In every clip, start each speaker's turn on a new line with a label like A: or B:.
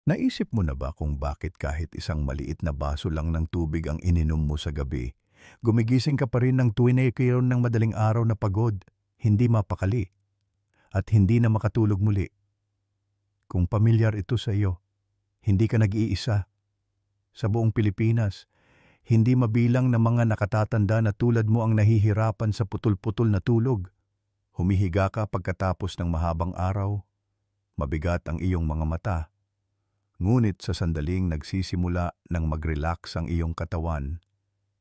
A: Naisip mo na ba kung bakit kahit isang maliit na baso lang ng tubig ang ininom mo sa gabi, gumigising ka pa rin ng tuwin na iyon ng madaling araw na pagod, hindi mapakali, at hindi na makatulog muli? Kung pamilyar ito sa iyo, hindi ka nag-iisa. Sa buong Pilipinas, hindi mabilang na mga nakatatanda na tulad mo ang nahihirapan sa putol-putol na tulog. Humihiga ka pagkatapos ng mahabang araw, mabigat ang iyong mga mata. Ngunit sa sandaling nagsisimula ng mag-relax ang iyong katawan,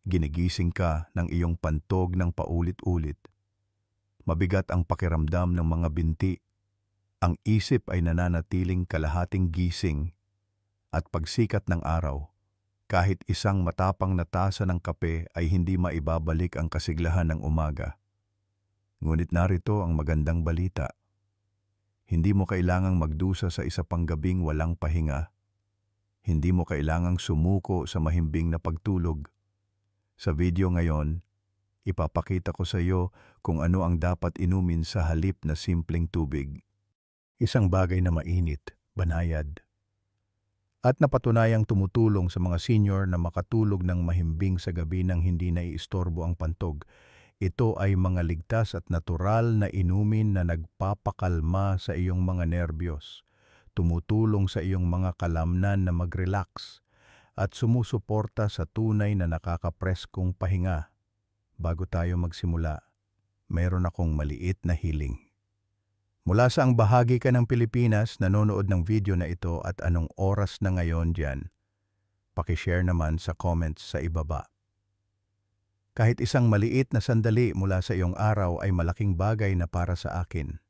A: ginigising ka ng iyong pantog ng paulit-ulit. Mabigat ang pakiramdam ng mga binti. Ang isip ay nananatiling kalahating gising at pagsikat ng araw, kahit isang matapang na tasa ng kape ay hindi maibabalik ang kasiglahan ng umaga. Ngunit narito ang magandang balita. Hindi mo kailangang magdusa sa isa pang gabing walang pahinga. Hindi mo kailangang sumuko sa mahimbing na pagtulog. Sa video ngayon, ipapakita ko sa iyo kung ano ang dapat inumin sa halip na simpleng tubig. Isang bagay na mainit, banayad, at napatunayang tumutulong sa mga senior na makatulog ng mahimbing sa gabi nang hindi naiistorbo ang pantog. Ito ay mga ligtas at natural na inumin na nagpapakalma sa iyong mga nerbiyos, tumutulong sa iyong mga kalamnan na mag-relax, at sumusuporta sa tunay na nakakapreskong pahinga. Bago tayo magsimula, mayroon akong maliit na hiling. Mula sa ang bahagi ka ng Pilipinas nanonood ng video na ito at anong oras na ngayon diyan, pakishare naman sa comments sa ibaba. Kahit isang maliit na sandali mula sa iyong araw ay malaking bagay na para sa akin.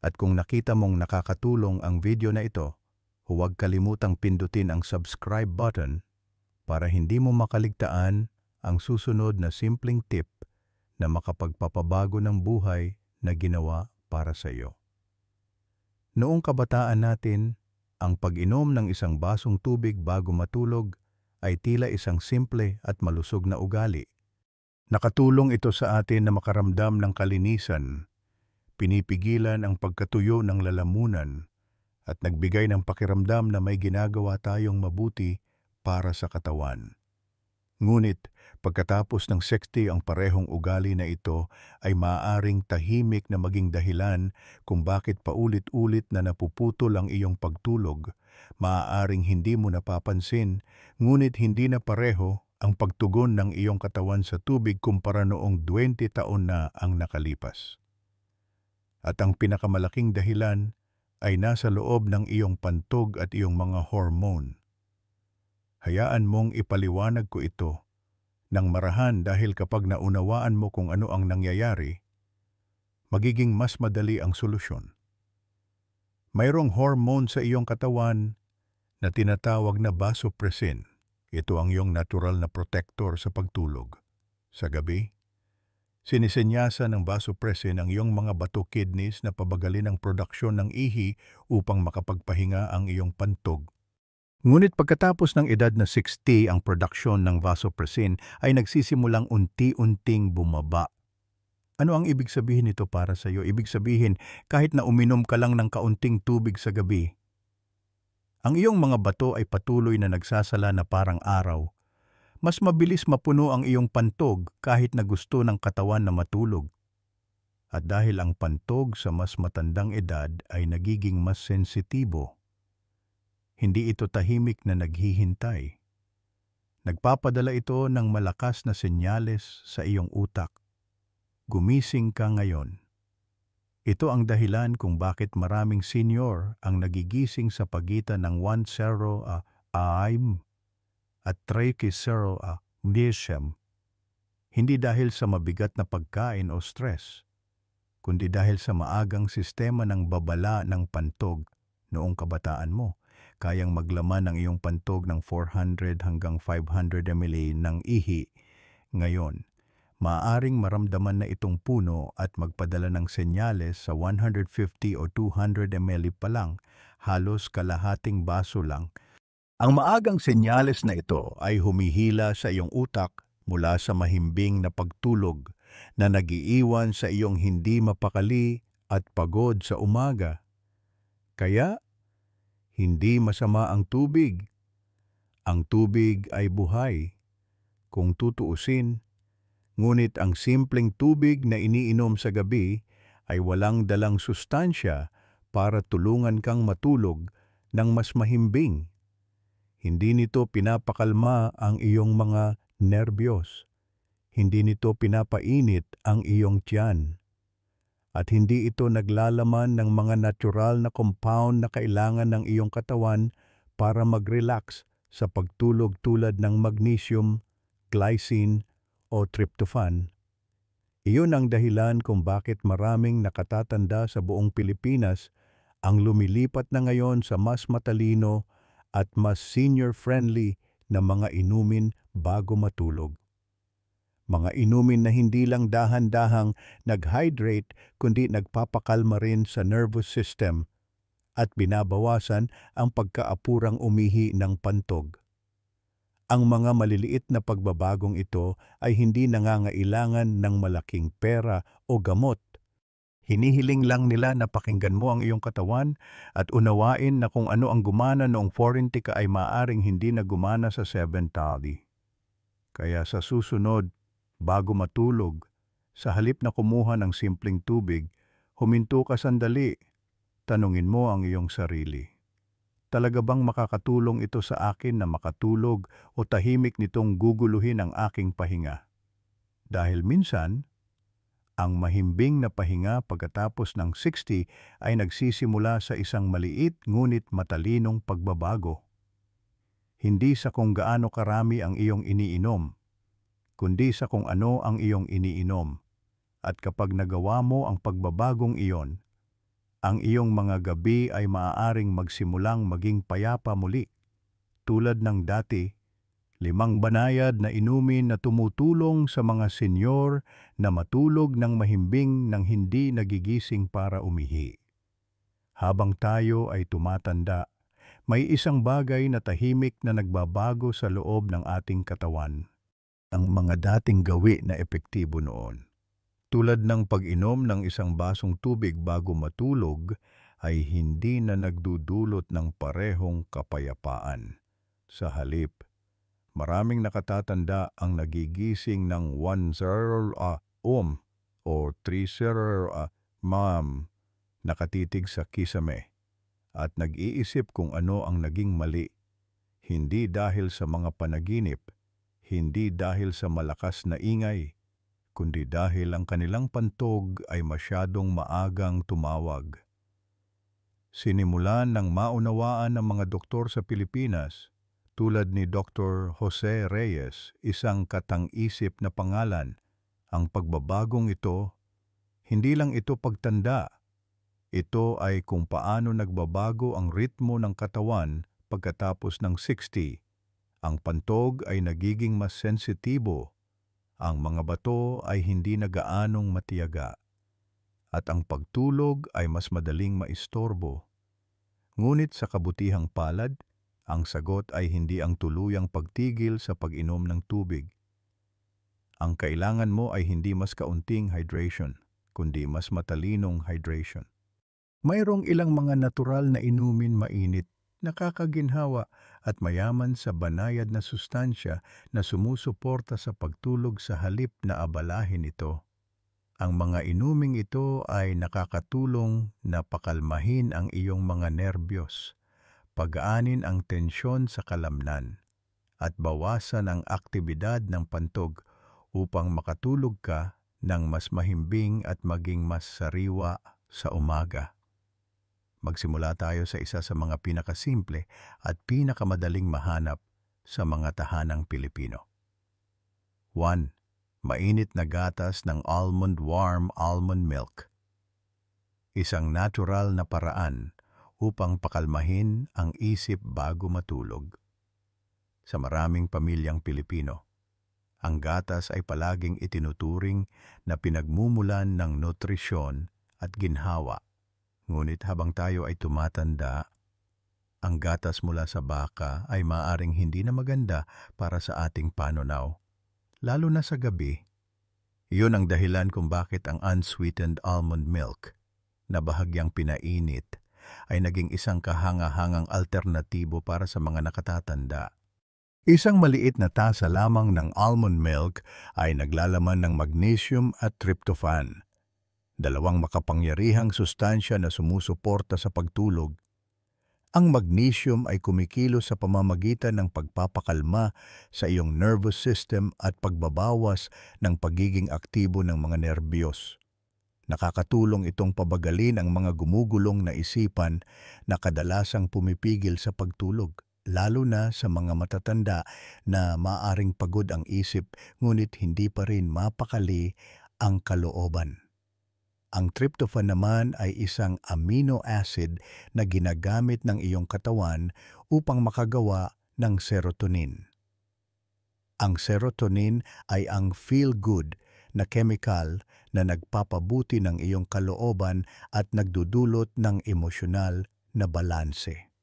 A: At kung nakita mong nakakatulong ang video na ito, huwag kalimutang pindutin ang subscribe button para hindi mo makaligtaan ang susunod na simpleng tip na makapagpapabago ng buhay na ginawa para sa iyo. Noong kabataan natin, ang pag-inom ng isang basong tubig bago matulog ay tila isang simple at malusog na ugali. Nakatulong ito sa atin na makaramdam ng kalinisan, pinipigilan ang pagkatuyo ng lalamunan, at nagbigay ng pakiramdam na may ginagawa tayong mabuti para sa katawan. Ngunit pagkatapos ng 60 ang parehong ugali na ito ay maaaring tahimik na maging dahilan kung bakit paulit-ulit na napuputol ang iyong pagtulog. Maaaring hindi mo napapansin, ngunit hindi na pareho ang pagtugon ng iyong katawan sa tubig kumpara noong 20 taon na ang nakalipas. At ang pinakamalaking dahilan ay nasa loob ng iyong pantog at iyong mga hormone. Hayaan mong ipaliwanag ko ito ng marahan dahil kapag naunawaan mo kung ano ang nangyayari, magiging mas madali ang solusyon. Mayroong hormone sa iyong katawan na tinatawag na vasopressin. Ito ang iyong natural na protector sa pagtulog. Sa gabi, sinisenyasa ng vasopressin ang iyong mga bato kidneys na pabagalin ang produksyon ng ihi upang makapagpahinga ang iyong pantog. Ngunit pagkatapos ng edad na 60, ang produksyon ng vasopressin ay nagsisimulang unti-unting bumaba. Ano ang ibig sabihin nito para sa iyo? Ibig sabihin, kahit na uminom ka lang ng kaunting tubig sa gabi, ang iyong mga bato ay patuloy na nagsasala na parang araw. Mas mabilis mapuno ang iyong pantog kahit na gusto ng katawan na matulog. At dahil ang pantog sa mas matandang edad ay nagiging mas sensitibo, hindi ito tahimik na naghihintay. Nagpapadala ito ng malakas na senyales sa iyong utak. Gumising ka ngayon. Ito ang dahilan kung bakit maraming senior ang nagigising sa pagitan ng 1:00 AM at 3:00 PM. Hindi dahil sa mabigat na pagkain o stress, kundi dahil sa maagang sistema ng babala ng pantog noong kabataan mo. Kayang maglaman ang iyong pantog ng 400 hanggang 500 ml ng ihi. Ngayon, maaaring maramdaman na itong puno at magpadala ng senyales sa 150 o 200 ml pa lang, halos kalahating baso lang. Ang maagang senyales na ito ay humihila sa iyong utak mula sa mahimbing na pagtulog na nagiiwan sa iyong hindi mapakali at pagod sa umaga. Kaya, Hindi masama ang tubig. Ang tubig ay buhay, kung tutuusin, ngunit ang simpleng tubig na iniinom sa gabi ay walang dalang sustansya para tulungan kang matulog ng mas mahimbing. Hindi nito pinapakalma ang iyong mga nerbiyos. Hindi nito pinapainit ang iyong tiyan. At hindi ito naglalaman ng mga natural na compound na kailangan ng iyong katawan para mag-relax sa pagtulog tulad ng magnesium, glycine o tryptophan. Iyon ang dahilan kung bakit maraming nakatatanda sa buong Pilipinas ang lumilipat na ngayon sa mas matalino at mas senior-friendly na mga inumin bago matulog. Mga inumin na hindi lang dahan-dahang nag-hydrate kundi nagpapakalma rin sa nervous system at binabawasan ang pagkaapurang umihi ng pantog. Ang mga maliliit na pagbabagong ito ay hindi nangangailangan ng malaking pera o gamot. Hinihiling lang nila na pakinggan mo ang iyong katawan at unawain na kung ano ang gumana noong 40 ka ay maaring hindi na gumana sa 70. Kaya sa susunod, bago matulog, sa halip na kumuha ng simpleng tubig, huminto ka sandali. Tanungin mo ang iyong sarili. Talaga bang makakatulong ito sa akin na makatulog o tahimik nitong guguluhin ang aking pahinga? Dahil minsan, ang mahimbing na pahinga pagkatapos ng 60 ay nagsisimula sa isang maliit ngunit matalinong pagbabago. Hindi sa kung gaano karami ang iyong iniinom, kundi sa kung ano ang iyong iniinom. At kapag nagawa mo ang pagbabagong iyon, ang iyong mga gabi ay maaaring magsimulang maging payapa muli. Tulad ng dati, 5 banayad na inumin na tumutulong sa mga senyor na matulog ng mahimbing nang hindi nagigising para umihi. Habang tayo ay tumatanda, may isang bagay na tahimik na nagbabago sa loob ng ating katawan. Ang mga dating gawi na epektibo noon. Tulad ng pag-inom ng isang basong tubig bago matulog ay hindi na nagdudulot ng parehong kapayapaan. Sa halip, maraming nakatatanda ang nagigising ng 1:00 o 3:00 nakatitig sa kisame at nag-iisip kung ano ang naging mali, hindi dahil sa mga panaginip, hindi dahil sa malakas na ingay, kundi dahil ang kanilang pantog ay masyadong maagang tumawag. Sinimulan ng maunawaan ng mga doktor sa Pilipinas, tulad ni Dr. Jose Reyes, isang katang-isip na pangalan, ang pagbabagong ito, hindi lang ito pagtanda. Ito ay kung paano nagbabago ang ritmo ng katawan pagkatapos ng 60. Ang pantog ay nagiging mas sensitibo. Ang mga bato ay hindi na gaanong matiyaga, at ang pagtulog ay mas madaling maistorbo. Ngunit sa kabutihang palad, ang sagot ay hindi ang tuluyang pagtigil sa pag-inom ng tubig. Ang kailangan mo ay hindi mas kaunting hydration, kundi mas matalinong hydration. Mayroong ilang mga natural na inumin mainit, nakakaginhawa at mayaman sa banayad na sustansya na sumusuporta sa pagtulog sa halip na abalahin ito. Ang mga inuming ito ay nakakatulong na pakalmahin ang iyong mga nerbiyos, pagaanin ang tensyon sa kalamnan, at bawasan ang aktibidad ng pantog upang makatulog ka ng mas mahimbing at maging mas sariwa sa umaga. Magsimula tayo sa isa sa mga pinakasimple at pinakamadaling mahanap sa mga tahanang Pilipino. 1. Mainit na gatas ng warm almond milk. Isang natural na paraan upang pakalmahin ang isip bago matulog. Sa maraming pamilyang Pilipino, ang gatas ay palaging itinuturing na pinagmumulan ng nutrisyon at ginhawa. Ngunit habang tayo ay tumatanda, ang gatas mula sa baka ay maaaring hindi na maganda para sa ating panunaw, lalo na sa gabi. Iyon ang dahilan kung bakit ang unsweetened almond milk na bahagyang pinainit ay naging isang kahanga-hangang alternatibo para sa mga nakatatanda. Isang maliit na tasa lamang ng almond milk ay naglalaman ng magnesium at tryptophan, dalawang makapangyarihang sustansya na sumusuporta sa pagtulog. Ang magnesium ay kumikilos sa pamamagitan ng pagpapakalma sa iyong nervous system at pagbabawas ng pagiging aktibo ng mga nerbiyos. Nakakatulong itong pabagalin ang mga gumugulong na isipan na kadalasang pumipigil sa pagtulog, lalo na sa mga matatanda na maaring pagod ang isip ngunit hindi pa rin mapakali ang kalooban. Ang tryptophan naman ay isang amino acid na ginagamit ng iyong katawan upang makagawa ng serotonin. Ang serotonin ay ang feel-good na chemical na nagpapabuti ng iyong kalooban at nagdudulot ng emosyonal na balanse.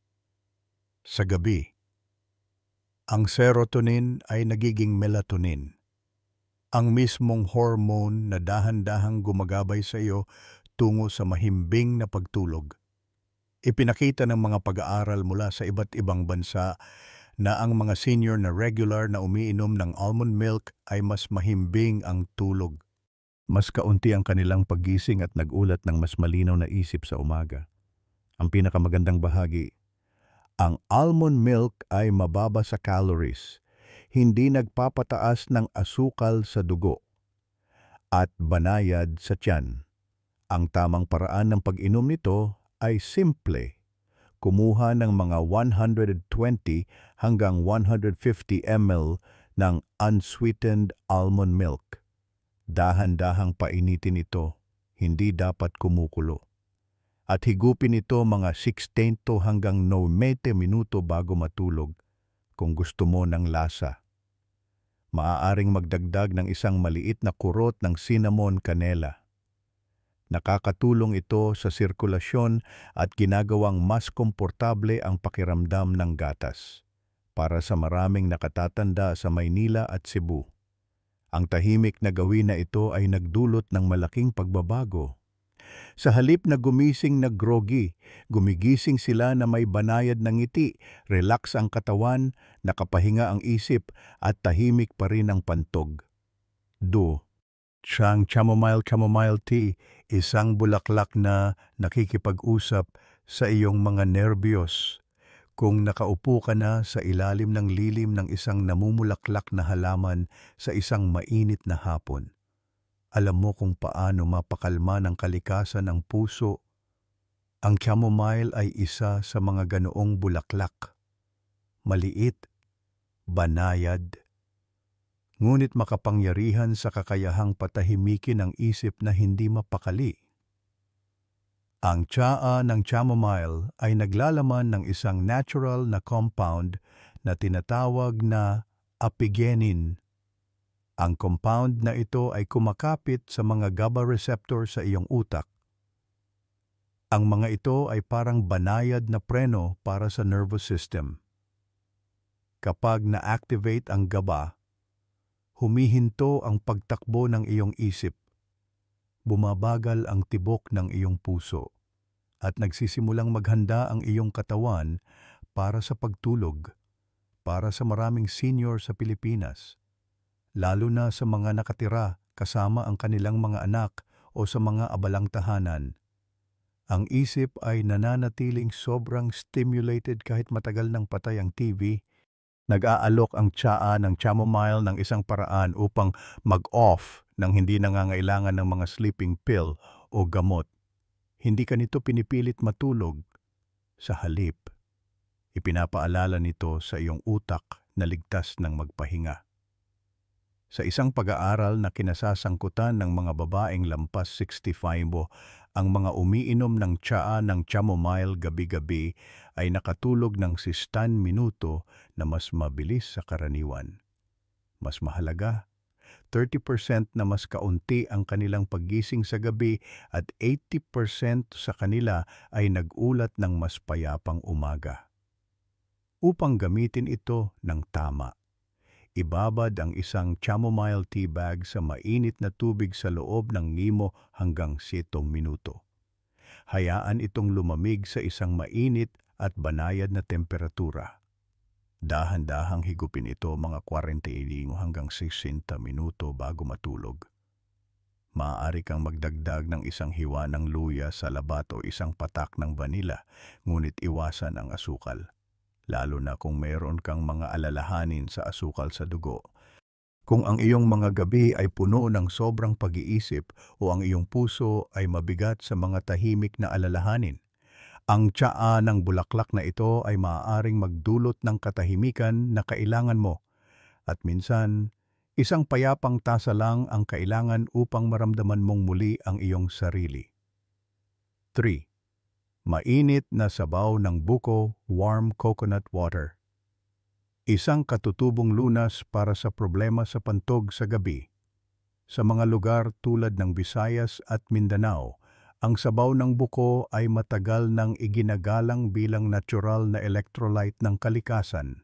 A: Sa gabi, ang serotonin ay nagiging melatonin, ang mismong hormone na dahan-dahang gumagabay sa iyo tungo sa mahimbing na pagtulog. Ipinakita ng mga pag-aaral mula sa iba't ibang bansa na ang mga senior na regular na umiinom ng almond milk ay mas mahimbing ang tulog. Mas kaunti ang kanilang paggising at nagulat ng mas malinaw na isip sa umaga. Ang pinakamagandang bahagi, ang almond milk ay mababa sa calories, hindi nagpapataas ng asukal sa dugo, at banayad sa tiyan. Ang tamang paraan ng pag-inom nito ay simple. Kumuha ng mga 120 hanggang 150 ml ng unsweetened almond milk. Dahan-dahang painitin ito, hindi dapat kumukulo. At higupin ito mga 60 hanggang 90 minuto bago matulog kung gusto mo ng lasa. Maaaring magdagdag ng isang maliit na kurot ng cinnamon canela. Nakakatulong ito sa sirkulasyon at ginagawang mas komportable ang pakiramdam ng gatas para sa maraming nakatatanda sa Maynila at Cebu. Ang tahimik na gawin na ito ay nagdulot ng malaking pagbabago. Sa halip na gumising na groggy, gumigising sila na may banayad ng ngiti, relax ang katawan, nakapahinga ang isip at tahimik pa rin ang pantog. Siyang chamomile tea, isang bulaklak na nakikipag-usap sa iyong mga nerbiyos. Kung nakaupo ka na sa ilalim ng lilim ng isang namumulaklak na halaman sa isang mainit na hapon, alam mo kung paano mapakalma ng kalikasan ang puso. Ang chamomile ay isa sa mga ganoong bulaklak. Maliit, banayad, ngunit makapangyarihan sa kakayahang patahimikin ang isip na hindi mapakali. Ang tsaa ng chamomile ay naglalaman ng isang natural na compound na tinatawag na apigenin. Ang compound na ito ay kumakapit sa mga GABA receptor sa iyong utak. Ang mga ito ay parang banayad na preno para sa nervous system. Kapag na-activate ang GABA, humihinto ang pagtakbo ng iyong isip, bumabagal ang tibok ng iyong puso, at nagsisimulang maghanda ang iyong katawan para sa pagtulog, para sa maraming senior sa Pilipinas, lalo na sa mga nakatira kasama ang kanilang mga anak o sa mga abalang tahanan. Ang isip ay nananatiling sobrang stimulated kahit matagal nang patay ang TV. Nag-aalok ang tsaa ng chamomile ng isang paraan upang mag-off nang hindi nangangailangan ng mga sleeping pill o gamot. Hindi ka nito pinipilit matulog. Sa halip, ipinapaalala nito sa iyong utak na ligtas ng magpahinga. Sa isang pag-aaral na kinasasangkutan ng mga babaeng lampas 65, ang mga umiinom ng tsaa ng chamomile gabi-gabi ay nakatulog ng 60 minuto na mas mabilis sa karaniwan. Mas mahalaga, 30% na mas kaunti ang kanilang paggising sa gabi at 80% sa kanila ay nagulat ng mas payapang umaga. Upang gamitin ito ng tama, ibabad ang isang chamomile tea bag sa mainit na tubig sa loob ng 5 hanggang 7 minuto. Hayaan itong lumamig sa isang mainit at banayad na temperatura. Dahan-dahang higupin ito mga 45 hanggang 60 minuto bago matulog. Maaari kang magdagdag ng isang hiwa ng luya sa labat o isang patak ng vanila, ngunit iwasan ang asukal, lalo na kung mayroon kang mga alalahanin sa asukal sa dugo. Kung ang iyong mga gabi ay puno ng sobrang pag-iisip o ang iyong puso ay mabigat sa mga tahimik na alalahanin, ang tsaa ng bulaklak na ito ay maaaring magdulot ng katahimikan na kailangan mo, at minsan, isang payapang tasa lang ang kailangan upang maramdaman mong muli ang iyong sarili. 3. Mainit na sabaw ng buko, warm coconut water. Isang katutubong lunas para sa problema sa pantog sa gabi. Sa mga lugar tulad ng Visayas at Mindanao, ang sabaw ng buko ay matagal nang iginagalang bilang natural na electrolyte ng kalikasan.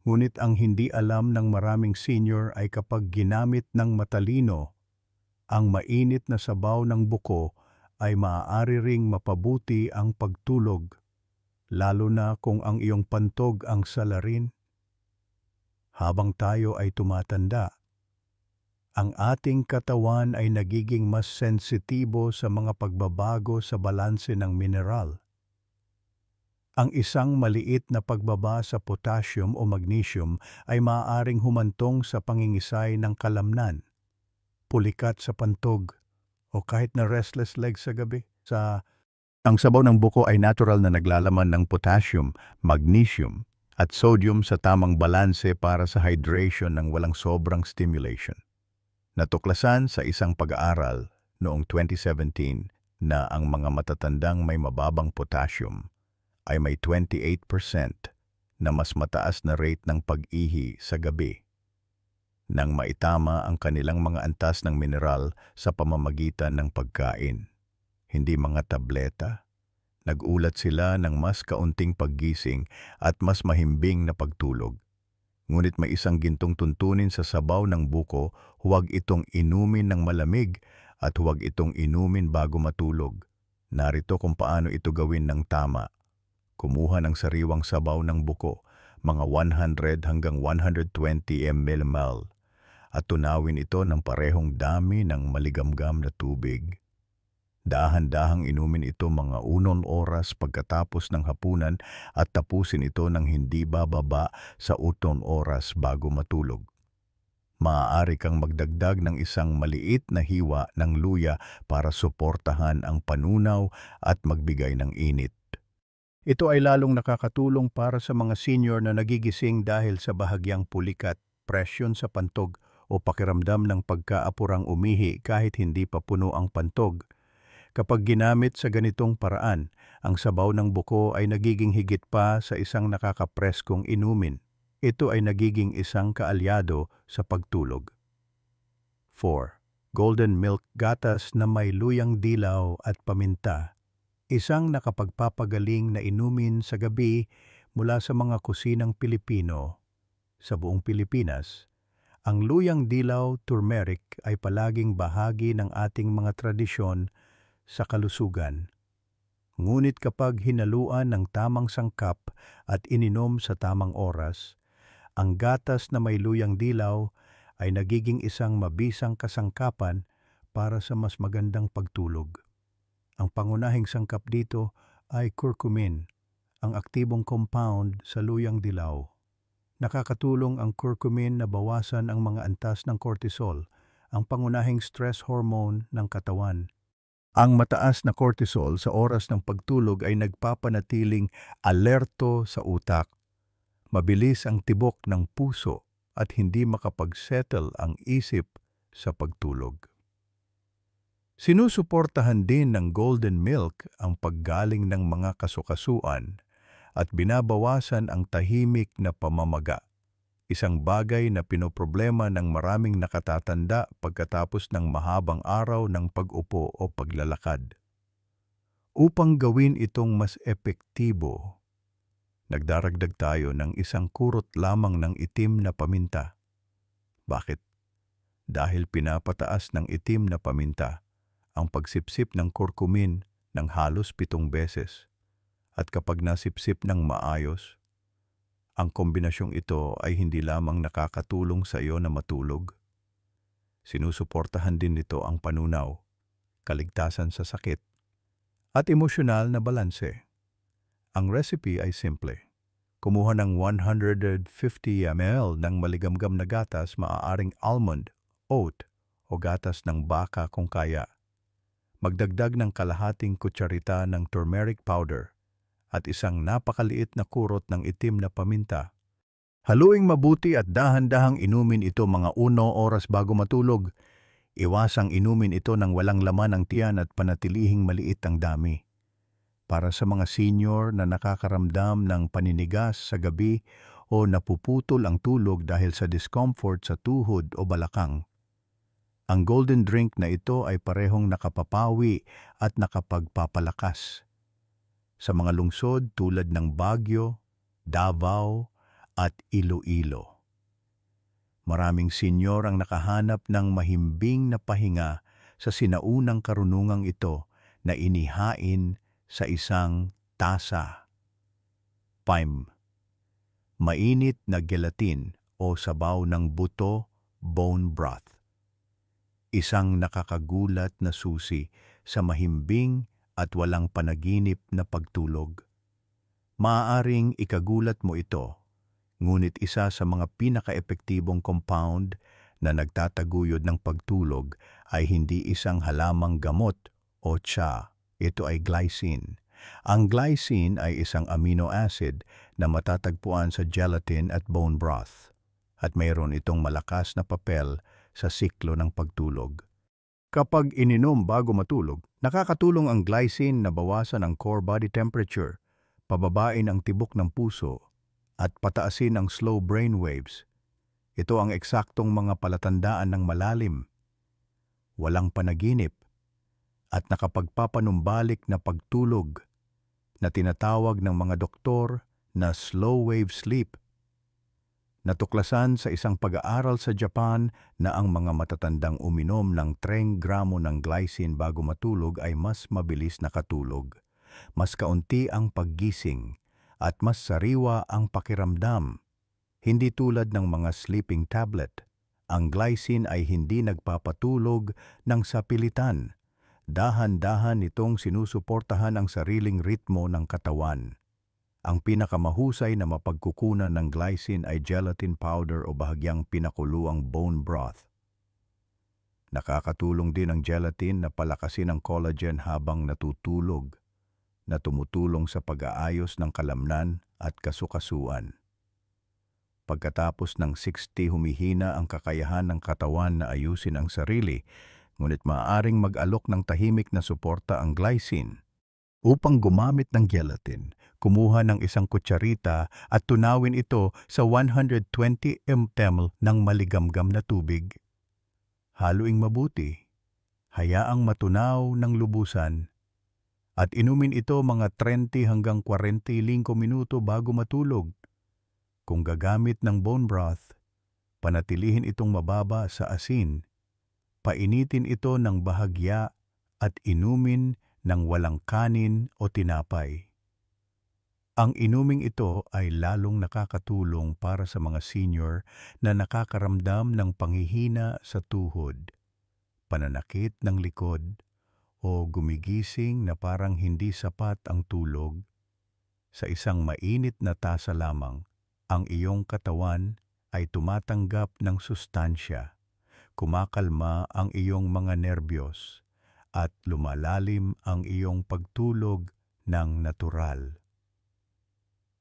A: Ngunit ang hindi alam ng maraming senior ay kapag ginamit ng matalino, ang mainit na sabaw ng buko ay maaari ring mapabuti ang pagtulog, lalo na kung ang iyong pantog ang salarin. Habang tayo ay tumatanda, ang ating katawan ay nagiging mas sensitibo sa mga pagbabago sa balanse ng mineral. Ang isang maliit na pagbaba sa potassium o magnesium ay maaaring humantong sa pangingisay ng kalamnan, pulikat sa pantog, o kahit na restless legs sa gabi. Ang sabaw ng buko ay natural na naglalaman ng potassium, magnesium, at sodium sa tamang balanse para sa hydration ng walang sobrang stimulation. Natuklasan sa isang pag-aaral noong 2017 na ang mga matatandang may mababang potassium ay may 28% na mas mataas na rate ng pag-ihi sa gabi nang maitama ang kanilang mga antas ng mineral sa pamamagitan ng pagkain, hindi mga tableta. Nagulat sila ng mas kaunting paggising at mas mahimbing na pagtulog. Ngunit may isang gintong tuntunin sa sabaw ng buko, huwag itong inumin ng malamig at huwag itong inumin bago matulog. Narito kung paano ito gawin ng tama. Kumuha ng sariwang sabaw ng buko, mga 100 hanggang 120 ml, at tunawin ito ng parehong dami ng maligamgam na tubig. Dahan-dahang inumin ito mga 1 oras pagkatapos ng hapunan at tapusin ito ng hindi bababa sa 1 oras bago matulog. Maaari kang magdagdag ng isang maliit na hiwa ng luya para suportahan ang panunaw at magbigay ng init. Ito ay lalong nakakatulong para sa mga senior na nagigising dahil sa bahagyang pulikat, presyon sa pantog o pakiramdam ng pagkaapurang umihi kahit hindi pa puno ang pantog. Kapag ginamit sa ganitong paraan, ang sabaw ng buko ay nagiging higit pa sa isang nakakapreskong inumin. Ito ay nagiging isang kaalyado sa pagtulog. 4. Golden milk gatas na may luyang dilaw at paminta. Isang nakapagpapagaling na inumin sa gabi mula sa mga kusinang Pilipino. Sa buong Pilipinas, ang luyang dilaw turmeric ay palaging bahagi ng ating mga tradisyon sa kalusugan. Ngunit kapag hinaluan ng tamang sangkap at ininom sa tamang oras, ang gatas na may luyang dilaw ay nagiging isang mabisang kasangkapan para sa mas magandang pagtulog. Ang pangunahing sangkap dito ay curcumin, ang aktibong compound sa luyang dilaw. Nakakatulong ang curcumin na bawasan ang mga antas ng cortisol, ang pangunahing stress hormone ng katawan. Ang mataas na cortisol sa oras ng pagtulog ay nagpapanatiling alerto sa utak. Mabilis ang tibok ng puso at hindi makapag-settle ang isip sa pagtulog. Sinusuportahan din ng golden milk ang paggaling ng mga kasukasuan at binabawasan ang tahimik na pamamaga, isang bagay na pinoproblema ng maraming nakatatanda pagkatapos ng mahabang araw ng pag-upo o paglalakad. Upang gawin itong mas epektibo, nagdaragdag tayo ng isang kurot lamang ng itim na paminta. Bakit? Dahil pinapataas ng itim na paminta ang pagsipsip ng curcumin ng halos 7 beses. At kapag nasipsip ng maayos, ang kombinasyong ito ay hindi lamang nakakatulong sa iyo na matulog. Sinusuportahan din nito ang panunaw, kaligtasan sa sakit, at emosyonal na balanse. Ang recipe ay simple. Kumuha ng 150 ml ng maligamgam na gatas, maaaring almond, oat, o gatas ng baka kung kaya. Magdagdag ng kalahating kutsarita ng turmeric powder at isang napakaliit na kurot ng itim na paminta. Haluing mabuti at dahan-dahang inumin ito mga 1 oras bago matulog. Iwasang inumin ito ng walang laman ang tiyan at panatilihing maliit ang dami. Para sa mga senior na nakakaramdam ng paninigas sa gabi o napuputol ang tulog dahil sa discomfort sa tuhod o balakang, ang golden drink na ito ay parehong nakapapawi at nakapagpapalakas. Sa mga lungsod tulad ng Baguio, Davao at Iloilo, maraming senyor ang nakahanap ng mahimbing na pahinga sa sinaunang karunungang ito na inihain sa isang tasa. Mainit na gelatin o sabaw ng buto, bone broth. Isang nakakagulat na susi sa mahimbing at walang panaginip na pagtulog. Maaaring ikagulat mo ito, ngunit isa sa mga pinaka-epektibong compound na nagtataguyod ng pagtulog ay hindi isang halamang gamot o tsa. Ito ay glycine. Ang glycine ay isang amino acid na matatagpuan sa gelatin at bone broth, at mayroon itong malakas na papel sa siklo ng pagtulog. Kapag ininom bago matulog, nakakatulong ang glycine na bawasan ang core body temperature, pababain ang tibok ng puso, at pataasin ang slow brain waves. Ito ang eksaktong mga palatandaan ng malalim, walang panaginip, at nakapagpapanumbalik na pagtulog na tinatawag ng mga doktor na slow wave sleep. Natuklasan sa isang pag-aaral sa Japan na ang mga matatandang uminom ng 3 gramo ng glycine bago matulog ay mas mabilis nakatulog, mas kaunti ang paggising, at mas sariwa ang pakiramdam. Hindi tulad ng mga sleeping tablet, ang glycine ay hindi nagpapatulog ng sapilitan. Dahan-dahan itong sinusuportahan ang sariling ritmo ng katawan. Ang pinakamahusay na mapagkukunan ng glycine ay gelatin powder o bahagyang pinakuluang bone broth. Nakakatulong din ang gelatin na palakasin ang collagen habang natutulog, na tumutulong sa pag-aayos ng kalamnan at kasukasuan. Pagkatapos ng 60, humihina ang kakayahan ng katawan na ayusin ang sarili, ngunit maaaring mag-alok ng tahimik na suporta ang glycine. Upang gumamit ng gelatin, kumuha ng 1 kutsarita at tunawin ito sa 120 ml ng maligamgam na tubig. Haluing mabuti, hayaang matunaw ng lubusan, at inumin ito mga 30 hanggang 45 minuto bago matulog. Kung gagamit ng bone broth, panatilihin itong mababa sa asin, painitin ito ng bahagya at inumin ng walang kanin o tinapay. Ang inuming ito ay lalong nakakatulong para sa mga senior na nakakaramdam ng panghihina sa tuhod, pananakit ng likod, o gumigising na parang hindi sapat ang tulog. Sa isang mainit na tasa lamang, ang iyong katawan ay tumatanggap ng sustansya, kumakalma ang iyong mga nerbiyos, at lumalalim ang iyong pagtulog ng natural.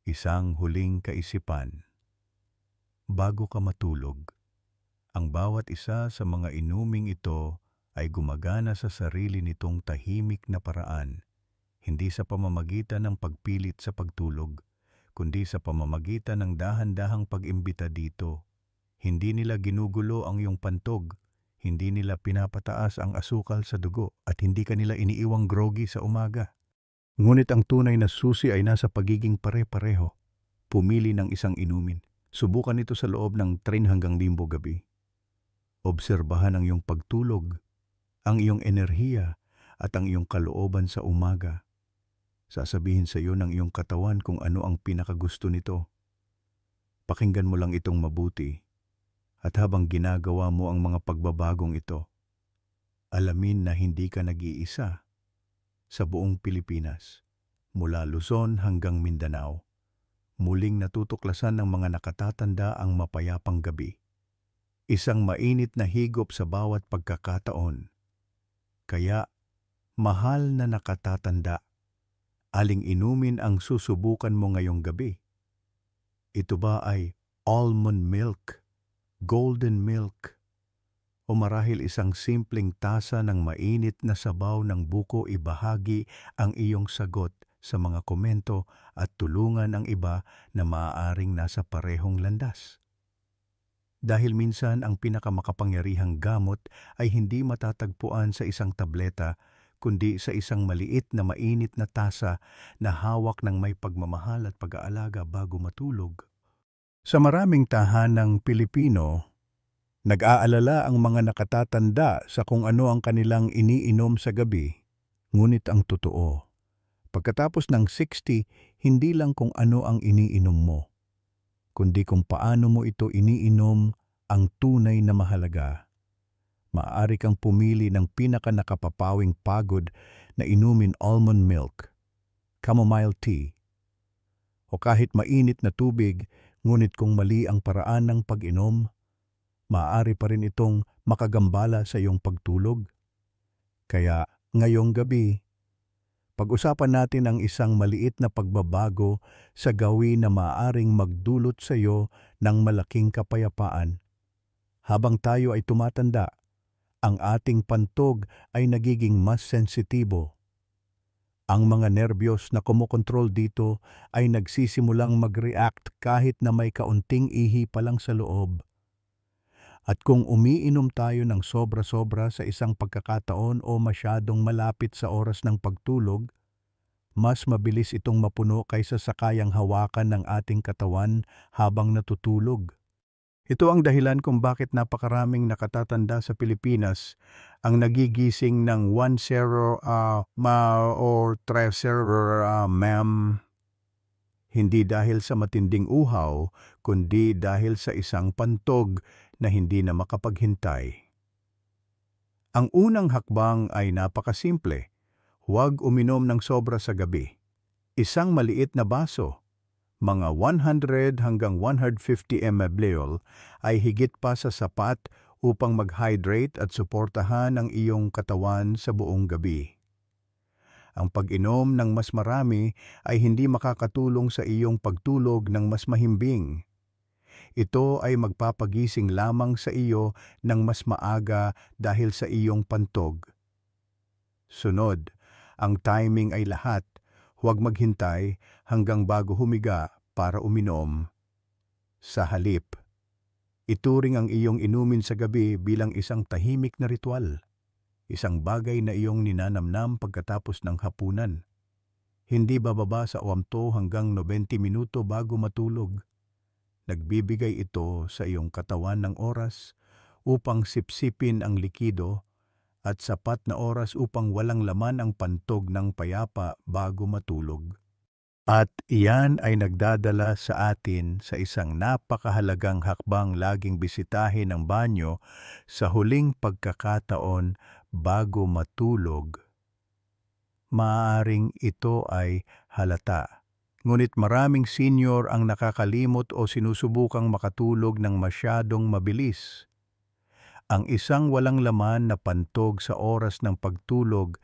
A: Isang huling kaisipan. Bago ka matulog, ang bawat isa sa mga inuming ito ay gumagana sa sarili nitong tahimik na paraan, hindi sa pamamagitan ng pagpilit sa pagtulog, kundi sa pamamagitan ng dahan-dahang pag-imbita dito. Hindi nila ginugulo ang iyong pantog, hindi nila pinapataas ang asukal sa dugo, at hindi ka nila iniiwang groggy sa umaga. Ngunit ang tunay na susi ay nasa pagiging pare-pareho. Pumili ng isang inumin. Subukan ito sa loob ng 3 hanggang 5 gabi. Obserbahan ang iyong pagtulog, ang iyong enerhiya, at ang iyong kalooban sa umaga. Sasabihin sa iyo ng iyong katawan kung ano ang pinakagusto nito. Pakinggan mo lang itong mabuti at habang ginagawa mo ang mga pagbabagong ito, alamin na hindi ka nag-iisa sa buong Pilipinas. Mula Luzon hanggang Mindanao, muling natutuklasan ng mga nakatatanda ang mapayapang gabi. Isang mainit na higop sa bawat pagkakataon. Kaya, mahal na nakatatanda, aling inumin ang susubukan mo ngayong gabi? Ito ba ay almond milk, golden milk, o marahil isang simpleng tasa ng mainit na sabaw ng buko? Ibahagi ang iyong sagot sa mga komento at tulungan ang iba na maaaring nasa parehong landas. Dahil minsan ang pinakamakapangyarihang gamot ay hindi matatagpuan sa isang tableta, kundi sa isang maliit na mainit na tasa na hawak ng may pagmamahal at pag-aalaga bago matulog. Sa maraming tahanang Pilipino, nag-aalala ang mga nakatatanda sa kung ano ang kanilang iniinom sa gabi. Ngunit ang totoo, pagkatapos ng 60, hindi lang kung ano ang iniinom mo, kundi kung paano mo ito iniinom ang tunay na mahalaga. Maaari kang pumili ng pinakanakapapawing pagod na inumin almond milk, chamomile tea, o kahit mainit na tubig, ngunit kung mali ang paraan ng pag-inom, maaari pa rin itong makagambala sa iyong pagtulog. Kaya ngayong gabi, pag-usapan natin ang isang maliit na pagbabago sa gawin na maaaring magdulot sa iyo ng malaking kapayapaan. Habang tayo ay tumatanda, ang ating pantog ay nagiging mas sensitibo. Ang mga nerbiyos na kumokontrol dito ay nagsisimulang mag-react kahit na may kaunting ihi pa lang sa loob. At kung umiinom tayo ng sobra-sobra sa isang pagkakataon o masyadong malapit sa oras ng pagtulog, mas mabilis itong mapuno kaysa sa kayang hawakan ng ating katawan habang natutulog. Ito ang dahilan kung bakit napakaraming nakatatanda sa Pilipinas ang nagigising ng 1-0 or 3-0 ma'am. Hindi dahil sa matinding uhaw, kundi dahil sa isang pantog na hindi na makapaghintay. Ang unang hakbang ay napakasimple. Huwag uminom ng sobra sa gabi. Isang maliit na baso, mga 100 hanggang 150 ml ay higit pa sa sapat upang mag-hydrate at suportahan ang iyong katawan sa buong gabi. Ang pag-inom ng mas marami ay hindi makakatulong sa iyong pagtulog ng mas mahimbing. Ito ay magpapagising lamang sa iyo ng mas maaga dahil sa iyong pantog. Sunod, ang timing ay lahat. Huwag maghintay hanggang bago humiga para uminom. Sa halip, ituring ang iyong inumin sa gabi bilang isang tahimik na ritual. Isang bagay na iyong ninanamnam pagkatapos ng hapunan. Hindi bababa sa 8 hanggang 90 minuto bago matulog. Nagbibigay ito sa iyong katawan ng oras upang sipsipin ang likido at sapat na oras upang walang laman ang pantog ng payapa bago matulog. At iyan ay nagdadala sa atin sa isang napakahalagang hakbang: laging bisitahin ang banyo sa huling pagkakataon bago matulog. Maaaring ito ay halata, ngunit maraming senior ang nakakalimot o sinusubukang makatulog ng masyadong mabilis. Ang isang walang laman na pantog sa oras ng pagtulog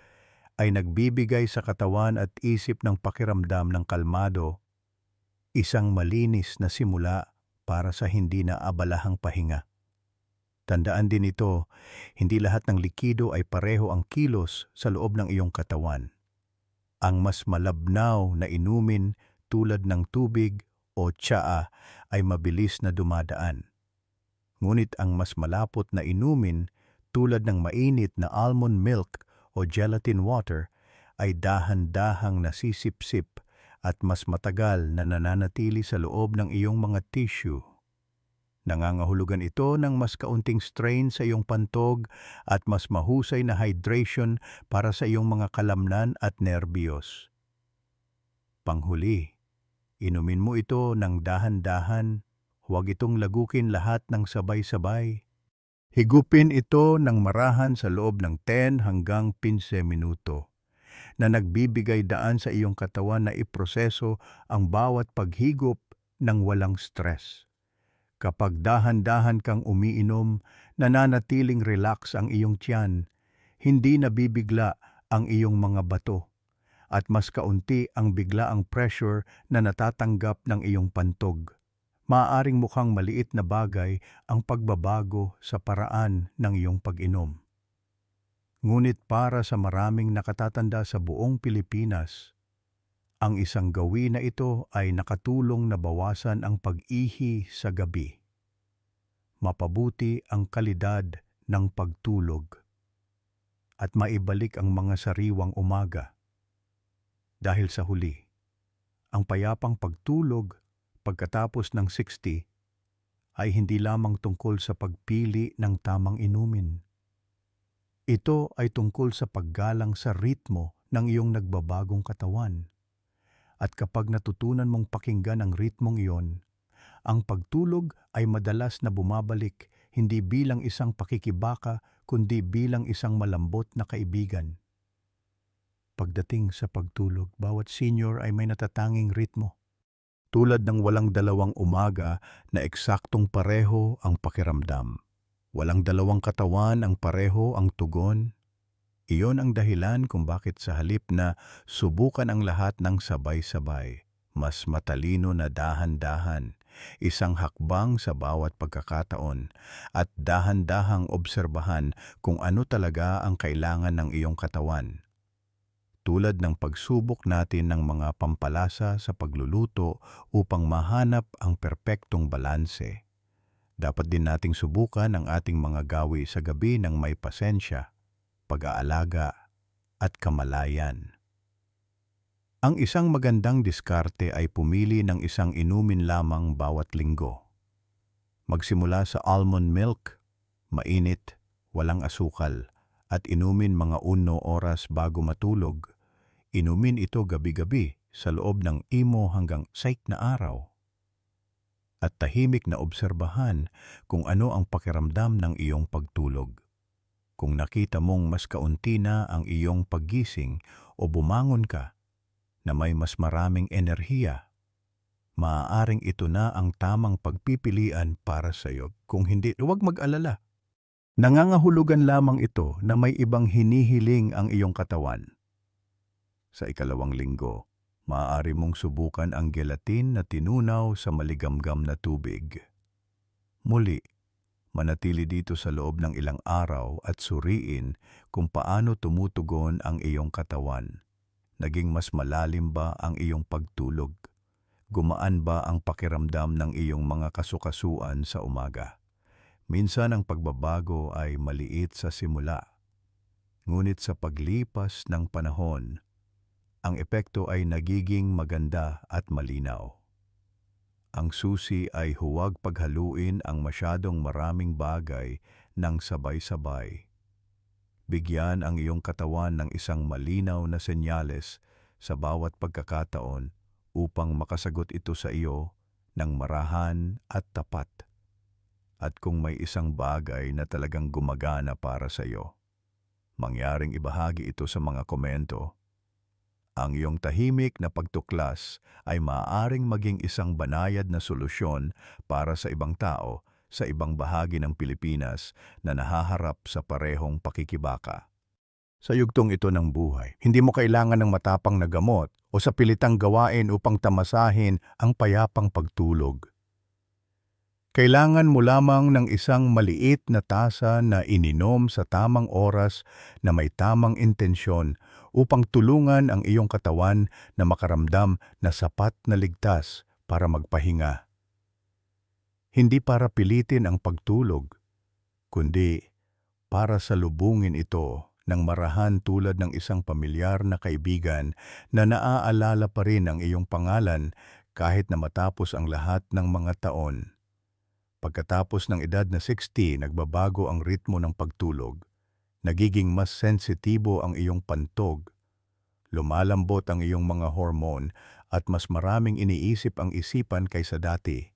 A: ay nagbibigay sa katawan at isip ng pakiramdam ng kalmado, isang malinis na simula para sa hindi na abalahang pahinga. Tandaan din ito, hindi lahat ng likido ay pareho ang kilos sa loob ng iyong katawan. Ang mas malabnaw na inumin tulad ng tubig o tsaa ay mabilis na dumadaan. Ngunit ang mas malapot na inumin tulad ng mainit na almond milk o gelatin water ay dahan-dahang nasisipsip at mas matagal na nananatili sa loob ng iyong mga tissue. Nangangahulugan ito ng mas kaunting strain sa iyong pantog at mas mahusay na hydration para sa iyong mga kalamnan at nerbiyos. Panghuli, inumin mo ito ng dahan-dahan, huwag itong lagukin lahat ng sabay-sabay. Higupin ito ng marahan sa loob ng 10 hanggang 15 minuto na nagbibigay daan sa iyong katawan na iproseso ang bawat paghigop ng walang stress. Kapag dahan-dahan kang umiinom, nananatiling relax ang iyong tiyan, hindi nabibigla ang iyong mga bato, at mas kaunti ang biglaang pressure na natatanggap ng iyong pantog. Maaaring mukhang maliit na bagay ang pagbabago sa paraan ng iyong pag-inom. Ngunit para sa maraming nakatatanda sa buong Pilipinas, ang isang gawin na ito ay nakatulong na bawasan ang pag-ihi sa gabi. Mapabuti ang kalidad ng pagtulog at maibalik ang mga sariwang umaga. Dahil sa huli, ang payapang pagtulog pagkatapos ng 60 ay hindi lamang tungkol sa pagpili ng tamang inumin. Ito ay tungkol sa paggalang sa ritmo ng iyong nagbabagong katawan. At kapag natutunan mong pakinggan ang ritmong iyon, ang pagtulog ay madalas na bumabalik hindi bilang isang pakikibaka kundi bilang isang malambot na kaibigan. Pagdating sa pagtulog, bawat senior ay may natatanging ritmo. Tulad ng walang dalawang umaga na eksaktong pareho ang pakiramdam. Walang dalawang katawan ang pareho ang tugon. Iyon ang dahilan kung bakit sa halip na subukan ang lahat ng sabay-sabay, mas matalino na dahan-dahan, isang hakbang sa bawat pagkakataon, at dahan-dahang obserbahan kung ano talaga ang kailangan ng iyong katawan. Tulad ng pagsubok natin ng mga pampalasa sa pagluluto upang mahanap ang perpektong balanse. Dapat din nating subukan ang ating mga gawi sa gabi ng may pasensya, pag-aalaga at kamalayan. Ang isang magandang diskarte ay pumili ng isang inumin lamang bawat linggo. Magsimula sa almond milk, mainit, walang asukal, at inumin mga 1 oras bago matulog. Inumin ito gabi-gabi sa loob ng 1 hanggang 6 na araw. At tahimik na obserbahan kung ano ang pakiramdam ng iyong pagtulog. Kung nakita mong mas kaunti na ang iyong paggising o bumangon ka na may mas maraming enerhiya, maaaring ito na ang tamang pagpipilian para sa iyo. Kung hindi, huwag mag-alala. Nangangahulugan lamang ito na may ibang hinihiling ang iyong katawan. Sa 2nd linggo, maaari mong subukan ang gelatin na tinunaw sa maligamgam na tubig. Muli, manatili dito sa loob ng ilang araw at suriin kung paano tumutugon ang iyong katawan. Naging mas malalim ba ang iyong pagtulog? Gumaan ba ang pakiramdam ng iyong mga kasukasuan sa umaga? Minsan ang pagbabago ay maliit sa simula. Ngunit sa paglipas ng panahon, ang epekto ay nagiging maganda at malinaw. Ang susi ay huwag paghaluin ang masyadong maraming bagay ng sabay-sabay. Bigyan ang iyong katawan ng isang malinaw na senyales sa bawat pagkakataon upang makasagot ito sa iyo ng marahan at tapat. At kung may isang bagay na talagang gumagana para sa iyo, mangyaring ibahagi ito sa mga komento. Ang iyong tahimik na pagtuklas ay maaaring maging isang banayad na solusyon para sa ibang tao sa ibang bahagi ng Pilipinas na nahaharap sa parehong pakikibaka. Sa yugtong ito ng buhay, hindi mo kailangan ng matapang na gamot o sa pilitang gawain upang tamasahin ang payapang pagtulog. Kailangan mo lamang ng isang maliit na tasa na ininom sa tamang oras na may tamang intensyon upang tulungan ang iyong katawan na makaramdam na sapat na ligtas para magpahinga. Hindi para pilitin ang pagtulog, kundi para salubungin ito ng marahan tulad ng isang pamilyar na kaibigan na naaalala pa rin ang iyong pangalan kahit na matapos ang lahat ng mga taon. Pagkatapos ng edad na 60, nagbabago ang ritmo ng pagtulog. Nagiging mas sensitibo ang iyong pantog, lumalambot ang iyong mga hormone at mas maraming iniisip ang isipan kaysa dati.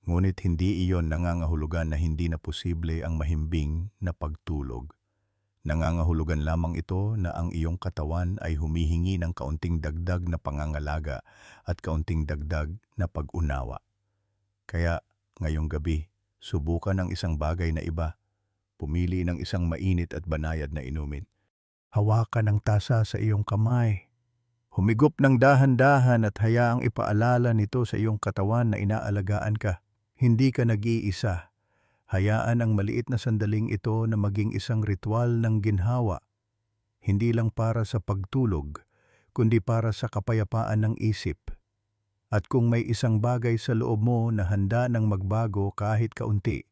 A: Ngunit hindi iyon nangangahulugan na hindi na posible ang mahimbing na pagtulog. Nangangahulugan lamang ito na ang iyong katawan ay humihingi ng kaunting dagdag na pangangalaga at kaunting dagdag na pag-unawa. Kaya ngayong gabi, subukan ang isang bagay na iba. Pumili ng isang mainit at banayad na inumin. Hawakan ang tasa sa iyong kamay. Humigop ng dahan-dahan at hayaang ipaalala nito sa iyong katawan na inaalagaan ka. Hindi ka nag-iisa. Hayaan ang maliit na sandaling ito na maging isang ritual ng ginhawa. Hindi lang para sa pagtulog, kundi para sa kapayapaan ng isip. At kung may isang bagay sa loob mo na handa ng magbago kahit kaunti,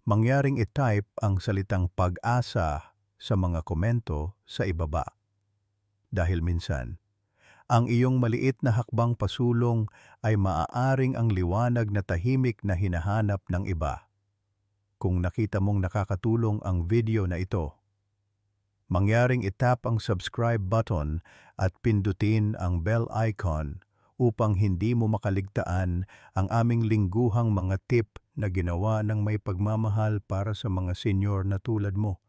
A: mangyaring i-type ang salitang pag-asa sa mga komento sa ibaba. Dahil minsan, ang iyong maliit na hakbang pasulong ay maaaring ang liwanag na tahimik na hinahanap ng iba. Kung nakita mong nakakatulong ang video na ito, mangyaring i-tap ang subscribe button at pindutin ang bell icon upang hindi mo makaligtaan ang aming lingguhang mga tip na ginawa ng may pagmamahal para sa mga senyor na tulad mo.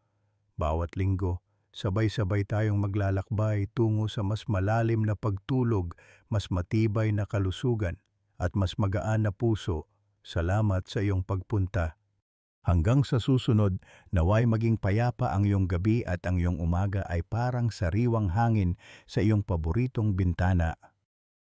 A: Bawat linggo, sabay-sabay tayong maglalakbay tungo sa mas malalim na pagtulog, mas matibay na kalusugan, at mas magaan na puso. Salamat sa iyong pagpunta. Hanggang sa susunod, naway maging payapa ang iyong gabi at ang iyong umaga ay parang sariwang hangin sa iyong paboritong bintana.